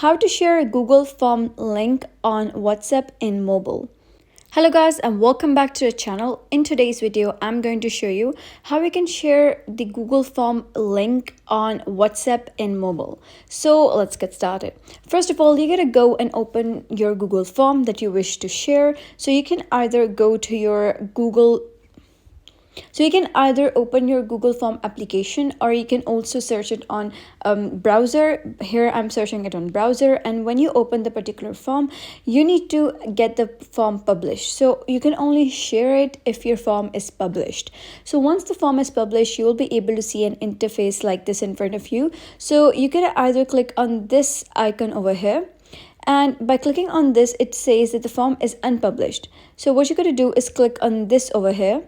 how to share a Google Form link on WhatsApp in mobile. Hello guys and welcome back to the channel. In today's video, I'm going to show you how we can share the Google Form link on WhatsApp in mobile. So let's get started. First of all, you gotta go and open your Google Form that you wish to share. So you can either go to your open your Google Form application, or you can also search it on browser. Here I'm searching it on browser, and when you open the particular form, you need to get the form published. So you can only share it if your form is published. So once the form is published, you will be able to see an interface like this in front of you. So you can either click on this icon over here, and by clicking on this, it says that the form is unpublished. So what you're going to do is click on this over here,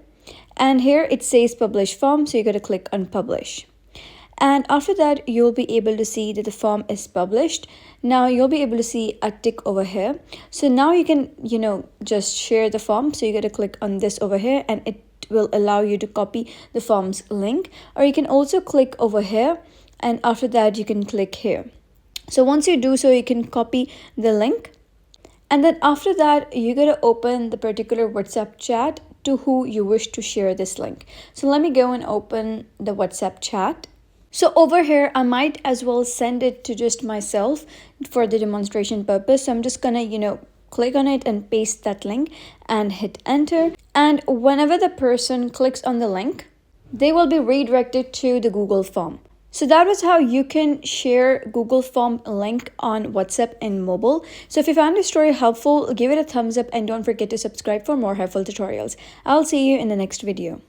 and here it says publish form, so you're going to click on publish. And after that, you'll be able to see that the form is published. Now you'll be able to see a tick over here. So now you can, just share the form. So you're going to click on this over here, and it will allow you to copy the form's link. Or you can also click over here, and after that, you can click here. So once you do so, you can copy the link. And then after that, you're going to open the particular WhatsApp chat to who you wish to share this link. So let me go and open the WhatsApp chat. So over here, I might as well send it to just myself for the demonstration purpose. So I'm just gonna, click on it and paste that link and hit enter. And whenever the person clicks on the link, they will be redirected to the Google Form. So that was how you can share Google Form link on WhatsApp in mobile. So if you found this story helpful, give it a thumbs up and don't forget to subscribe for more helpful tutorials. I'll see you in the next video.